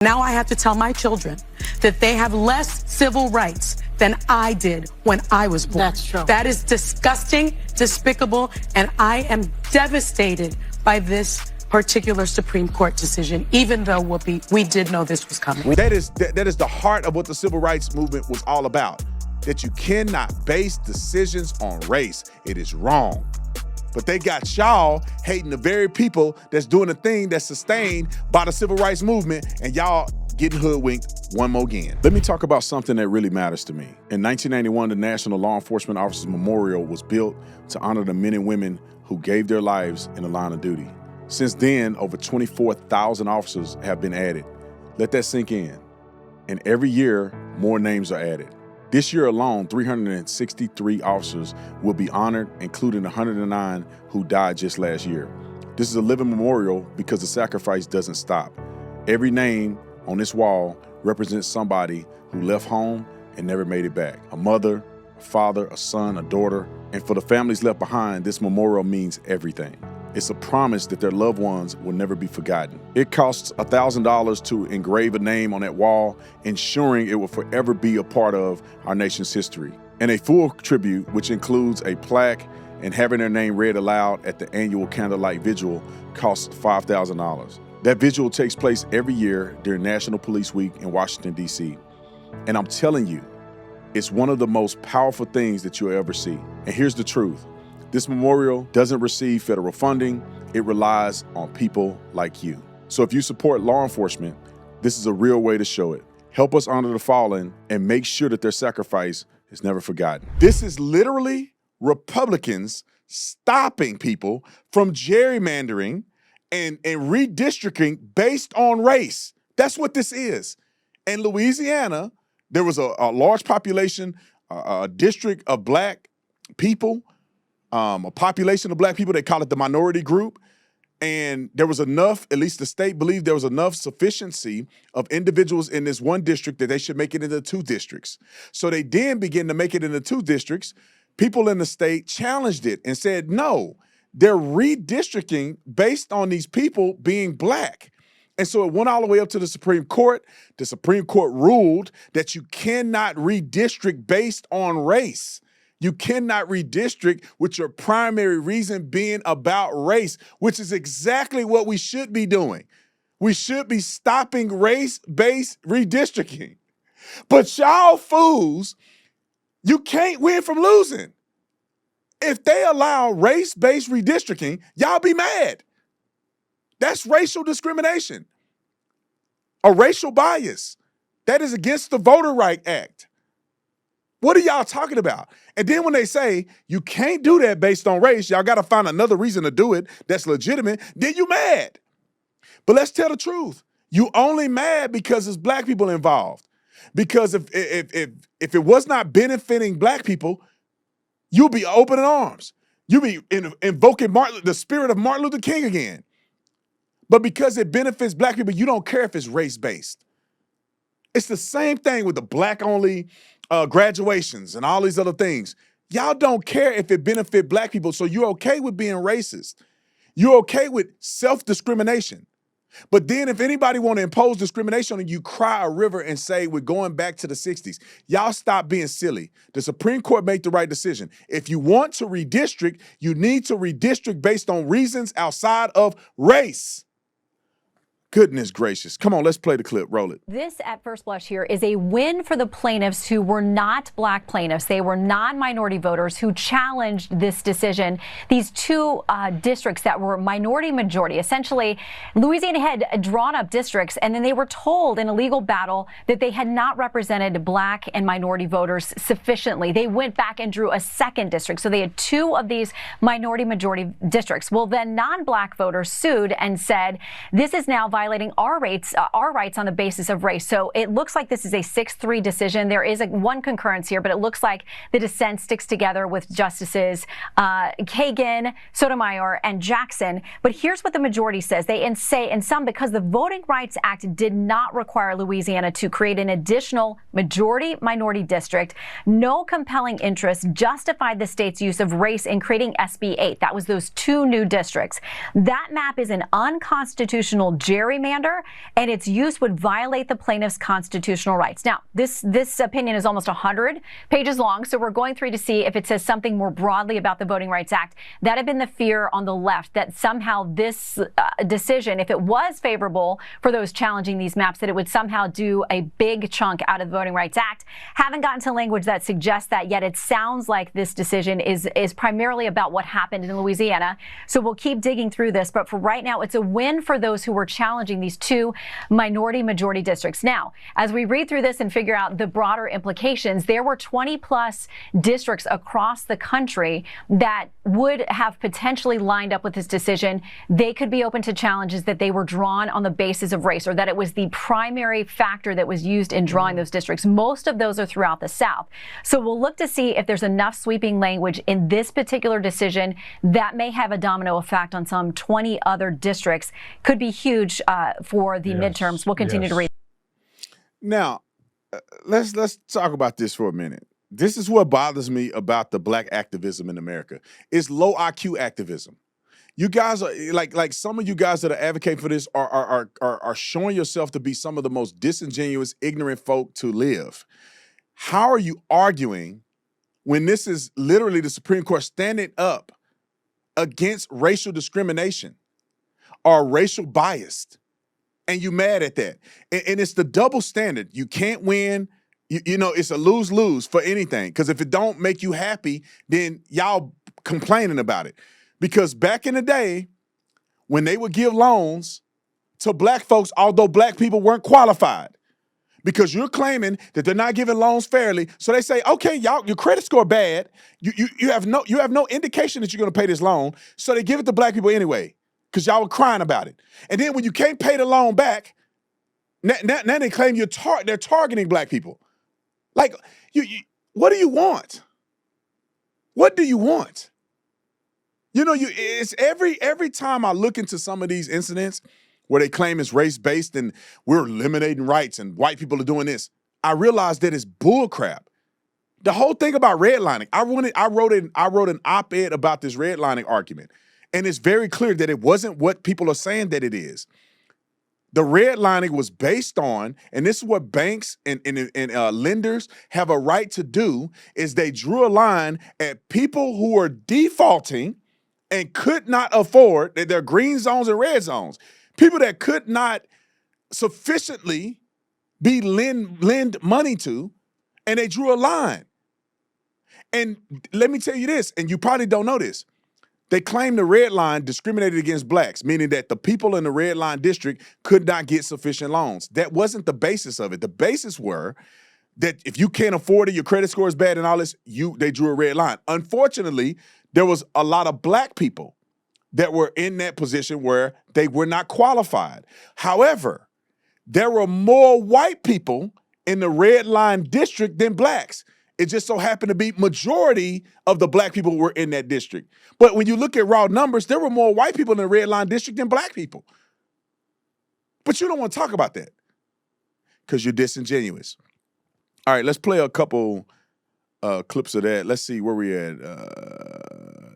Now I have to tell my children that they have less civil rights than I did when I was born. That's true. That is disgusting, despicable, and I am devastated by this particular Supreme Court decision, even though we did know this was coming. That is the heart of what the civil rights movement was all about, that you cannot base decisions on race. It is wrong. But they got y'all hating the very people that's doing the thing that's sustained by the civil rights movement, and y'all getting hoodwinked one more again. Let me talk about something that really matters to me. In 1991, the National Law Enforcement Officers Memorial was built to honor the men and women who gave their lives in the line of duty. Since then, over 24,000 officers have been added. Let that sink in. And every year, more names are added. This year alone, 363 officers will be honored, including 109 who died just last year. This is a living memorial because the sacrifice doesn't stop. Every name on this wall represents somebody who left home and never made it back. A mother, a father, a son, a daughter. And for the families left behind, this memorial means everything. It's a promise that their loved ones will never be forgotten. It costs $1,000 to engrave a name on that wall, ensuring it will forever be a part of our nation's history. And a full tribute, which includes a plaque and having their name read aloud at the annual candlelight vigil, costs $5,000. That vigil takes place every year during National Police Week in Washington, D.C. And I'm telling you, it's one of the most powerful things that you'll ever see. And here's the truth. This memorial doesn't receive federal funding. It relies on people like you. So if you support law enforcement, this is a real way to show it. Help us honor the fallen and make sure that their sacrifice is never forgotten. This is literally Republicans stopping people from gerrymandering and redistricting based on race. That's what this is. In Louisiana, there was a large population, a district of black people, a population of black people, they call it the minority group. And there was enough, at least the state believed there was enough sufficiency of individuals in this one district that they should make it into 2 districts. So they then began to make it into 2 districts. People in the state challenged it and said, no, they're redistricting based on these people being black. And so it went all the way up to the Supreme Court. The Supreme Court ruled that you cannot redistrict based on race. You cannot redistrict with your primary reason being about race, which is exactly what we should be doing. We should be stopping race-based redistricting. But y'all fools, you can't win from losing. If they allow race-based redistricting, y'all be mad. That's racial discrimination, a racial bias. That is against the Voter Right Act. What are y'all talking about? And then when they say you can't do that based on race, y'all got to find another reason to do it that's legitimate, then you mad. But let's tell the truth. You only mad because there's black people involved. Because if it was not benefiting black people, you'll be open in arms. You'll be invoking the spirit of Martin Luther King again. But because it benefits black people, you don't care if it's race-based. It's the same thing with the black-only graduations and all these other things. Y'all don't care if it benefit black people, so you're okay with being racist. You're okay with self-discrimination. But then if anybody want to impose discrimination on you, cry a river and say we're going back to the 60s. Y'all stop being silly. The Supreme Court made the right decision. If you want to redistrict, you need to redistrict based on reasons outside of race. Goodness gracious. Come on, let's play the clip. Roll it. This, at first blush here, is a win for the plaintiffs who were not black plaintiffs. They were non-minority voters who challenged this decision. These 2 districts that were minority majority. Essentially, Louisiana had drawn up districts, and then they were told in a legal battle that they had not represented black and minority voters sufficiently. They went back and drew a 2nd district. So they had 2 of these minority majority districts. Well, then non-black voters sued and said, this is now violating our rights on the basis of race. So it looks like this is a 6-3 decision. There is one concurrence here, but it looks like the dissent sticks together with Justices Kagan, Sotomayor, and Jackson. But here's what the majority says. They say in some, because the Voting Rights Act did not require Louisiana to create an additional majority-minority district, no compelling interest justified the state's use of race in creating SB 8. That was those 2 new districts. That map is an unconstitutional gerrymander gerrymander, and its use would violate the plaintiff's constitutional rights. Now, this opinion is almost 100 pages long, so we're going through to see if it says something more broadly about the Voting Rights Act. That had been the fear on the left, that somehow this decision, if it was favorable for those challenging these maps, that it would somehow do a big chunk out of the Voting Rights Act. Haven't gotten to language that suggests that yet. It sounds like this decision is primarily about what happened in Louisiana. So we'll keep digging through this. But for right now, it's a win for those who were challenging these two minority majority districts. Now, as we read through this and figure out the broader implications, there were 20 plus districts across the country that would have potentially lined up with this decision. They could be open to challenges that they were drawn on the basis of race, or that it was the primary factor that was used in drawing those districts. Most of those are throughout the South. So we'll look to see if there's enough sweeping language in this particular decision that may have a domino effect on some 20 other districts. Could be huge for the midterms. We'll continue to read. Now, let's talk about this for a minute. This is what bothers me about the black activism in America. It's low IQ activism. You guys are like some of you guys that are advocating for this are showing yourself to be some of the most disingenuous, ignorant folk to live. How are you arguing when this is literally the Supreme Court standing up against racial discrimination or racial bias, and you mad at that? And it's the double standard. You can't win. You know, it's a lose-lose for anything, because if it don't make you happy, then y'all complaining about it. Because back in the day, when they would give loans to black folks, although black people weren't qualified, because you're claiming that they're not giving loans fairly, so they say, okay, y'all, your credit score bad. You have no indication that you're going to pay this loan, so they give it to black people anyway, because y'all were crying about it. And then when you can't pay the loan back, now they claim they're targeting black people. Like, what do you want? What do you want? You know, it's every time I look into some of these incidents where they claim it's race-based and we're eliminating rights and white people are doing this, I realize that it's bullcrap. The whole thing about redlining, I wrote an op-ed about this redlining argument, and it's very clear that it wasn't what people are saying that it is. The redlining was based on, and this is what banks and lenders have a right to do, is they drew a line at people who are defaulting and could not afford, that they're green zones and red zones, people that could not sufficiently be lend money to, and they drew a line. And let me tell you this, and you probably don't know this, they claim the red line discriminated against blacks, meaning that the people in the red line district could not get sufficient loans. That wasn't the basis of it. The basis were that if you can't afford it, your credit score is bad and all this, they drew a red line. Unfortunately, there was a lot of black people that were in that position where they were not qualified. However, there were more white people in the red line district than blacks. It just so happened to be majority of the black people were in that district. But when you look at raw numbers, there were more white people in the red line district than black people. But you don't want to talk about that because you're disingenuous. All right, let's play a couple clips of that. Let's see where we at.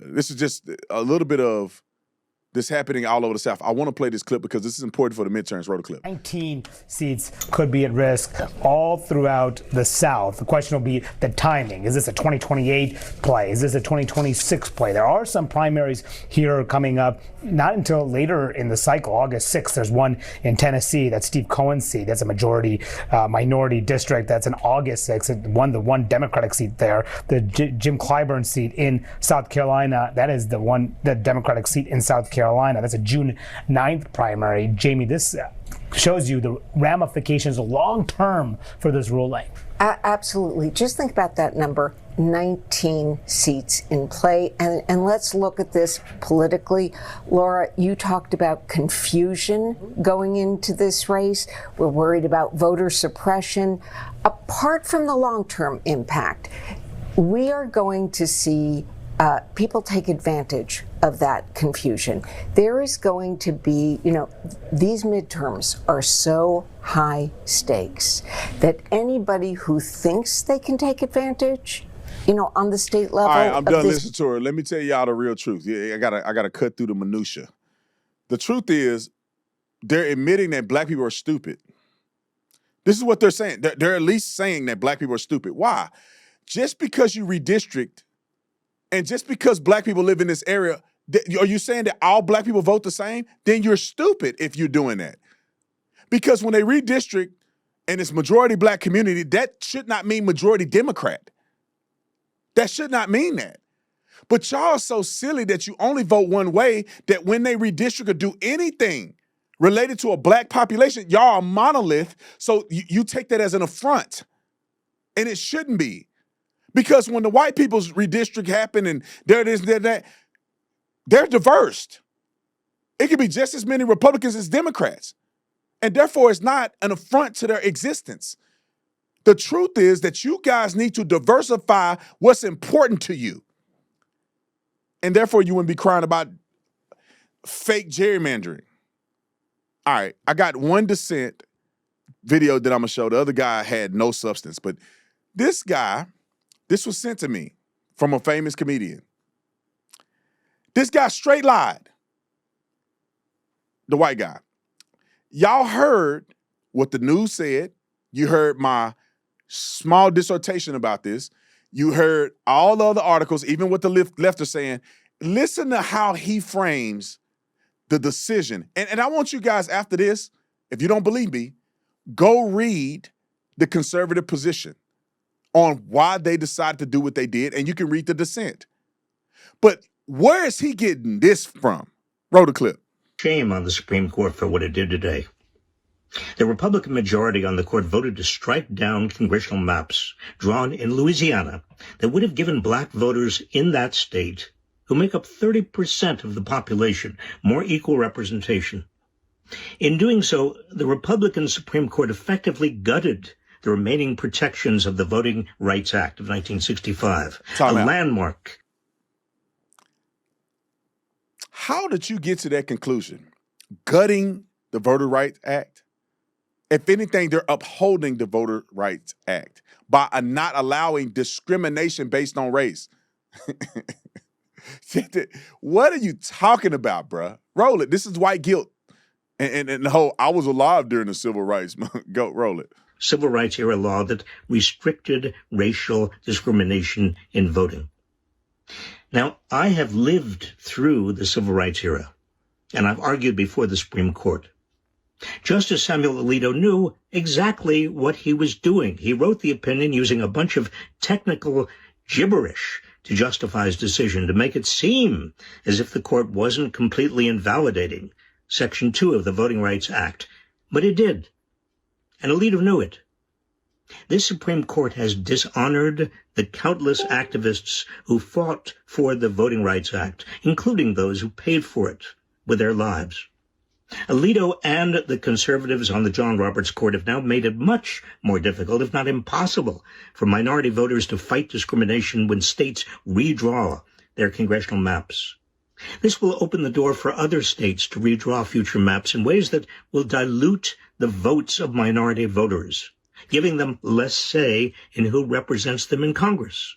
This is just a little bit of this happening all over the South. I want to play this clip because this is important for the midterms. Roll the clip. 19 seats could be at risk all throughout the South. The question will be the timing. Is this a 2028 play? Is this a 2026 play? There are some primaries here coming up, not until later in the cycle. August 6th, there's one in Tennessee. That's Steve Cohen's seat. That's a majority minority district. That's in August 6th. The one Democratic seat there. The Jim Clyburn seat in South Carolina. That is the Democratic seat in South Carolina. That's a June 9th primary. Jamie, this shows you the ramifications long term for this ruling. Absolutely. Just think about that number, 19 seats in play. And let's look at this politically. Laura, you talked about confusion going into this race. We're worried about voter suppression. Apart from the long-term impact, we are going to see people take advantage of that confusion. There is going to be, these midterms are so high stakes that anybody who thinks they can take advantage, on the state level. All right, I'm done listening to her. Let me tell y'all the real truth. Yeah, I gotta cut through the minutia. The truth is, they're admitting that black people are stupid. This is what they're saying. They're at least saying that black people are stupid. Why? Just because you redistrict and just because black people live in this area, are you saying that all black people vote the same? Then you're stupid if you're doing that. Because when they redistrict and it's majority black community, that should not mean majority Democrat. That should not mean that. But y'all are so silly that you only vote one way, that when they redistrict or do anything related to a black population, y'all are a monolith, so you take that as an affront. And it shouldn't be. Because when the white people's redistrict happen and there it is, that, they're diverse. It could be just as many Republicans as Democrats. And therefore, it's not an affront to their existence. The truth is that you guys need to diversify what's important to you. And therefore, you wouldn't be crying about fake gerrymandering. All right, I got one dissent video that I'm going to show. The other guy had no substance. But this guy, this was sent to me from a famous comedian. This guy straight lied. The white guy. Y'all heard what the news said. You heard my small dissertation about this. You heard all the other articles, even what the left are saying. Listen to how he frames the decision. And I want you guys after this, if you don't believe me, go read the conservative position on why they decided to do what they did, and you can read the dissent. But where is he getting this from? Roll the clip. Shame on the Supreme Court for what it did today. The Republican majority on the court voted to strike down congressional maps drawn in Louisiana that would have given black voters in that state, who make up 30% of the population, more equal representation. In doing so, the Republican Supreme Court effectively gutted the remaining protections of the Voting Rights Act of 1965, a landmark. How did you get to that conclusion? Gutting the Voter Rights Act? If anything, they're upholding the Voter Rights Act by not allowing discrimination based on race. What are you talking about, bruh? Roll it. This is white guilt. And the whole, I was alive during the civil rights. Go, roll it. Civil rights era law that restricted racial discrimination in voting. Now, I have lived through the civil rights era, and I've argued before the Supreme Court. Justice Samuel Alito knew exactly what he was doing. He wrote the opinion using a bunch of technical gibberish to justify his decision, to make it seem as if the court wasn't completely invalidating Section 2 of the Voting Rights Act. But it did. And Alito knew it. This Supreme Court has dishonored the countless activists who fought for the Voting Rights Act, including those who paid for it with their lives. Alito and the conservatives on the John Roberts Court have now made it much more difficult, if not impossible, for minority voters to fight discrimination when states redraw their congressional maps. This will open the door for other states to redraw future maps in ways that will dilute the votes of minority voters, giving them less say in who represents them in Congress.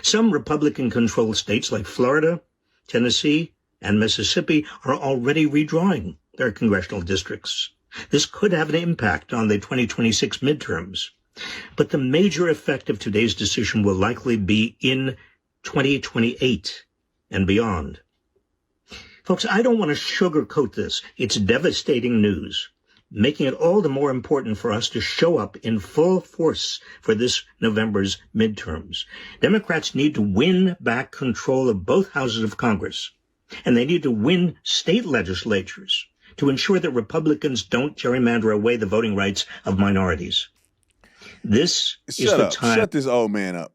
Some Republican-controlled states like Florida, Tennessee, and Mississippi are already redrawing their congressional districts. This could have an impact on the 2026 midterms. But the major effect of today's decision will likely be in 2028 and beyond. Folks, I don't want to sugarcoat this. It's devastating news, making it all the more important for us to show up in full force for this November's midterms. Democrats need to win back control of both houses of Congress, and they need to win state legislatures to ensure that Republicans don't gerrymander away the voting rights of minorities. This is the time. Shut this old man up.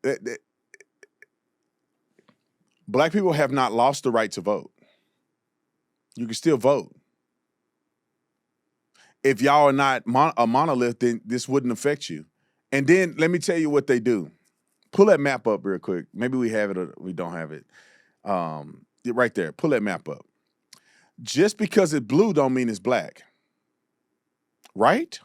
Black people have not lost the right to vote. You can still vote. If y'all are not a monolith, then this wouldn't affect you. And then let me tell you what they do. Pull that map up real quick. Maybe we have it or we don't have it. Right there. Pull that map up. Just because it's blue don't mean it's black. Right?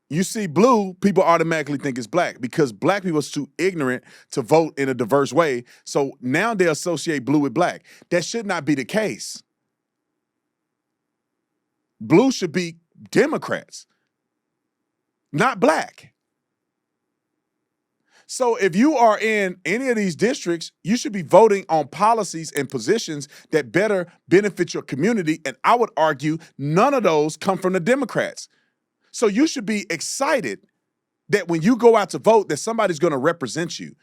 You see blue, people automatically think it's black because black people are too ignorant to vote in a diverse way. So now they associate blue with black. That should not be the case. Blue should be Democrats, not black. So if you are in any of these districts, you should be voting on policies and positions that better benefit your community. And I would argue none of those come from the Democrats. So you should be excited that when you go out to vote, that somebody's going to represent you.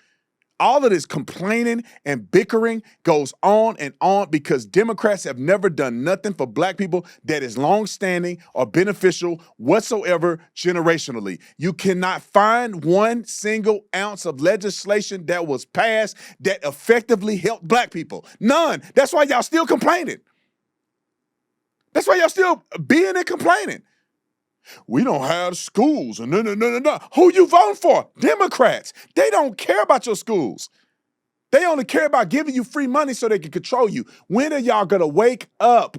All of this complaining and bickering goes on and on because Democrats have never done nothing for black people that is longstanding or beneficial whatsoever generationally. You cannot find one single ounce of legislation that was passed that effectively helped black people. None. That's why y'all still complaining. That's why y'all still being and complaining. We don't have schools. And no. Who you voting for? Democrats. They don't care about your schools. They only care about giving you free money so they can control you. When are y'all going to wake up?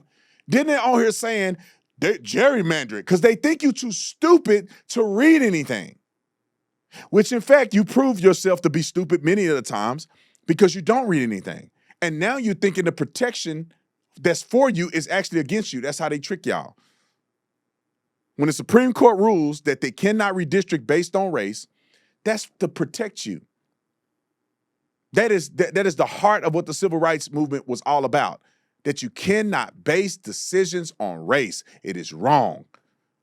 Then they're on here saying they're gerrymandering because they think you too stupid to read anything. Which, in fact, you prove yourself to be stupid many of the times because you don't read anything. And now you're thinking the protection that's for you is actually against you. That's how they trick y'all. When the Supreme Court rules that they cannot redistrict based on race, that's to protect you. That is the heart of what the civil rights movement was all about, that you cannot base decisions on race. It is wrong.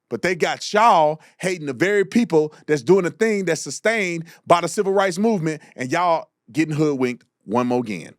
But they got y'all hating the very people that's doing the thing that's sustained by the civil rights movement, and y'all getting hoodwinked one more again.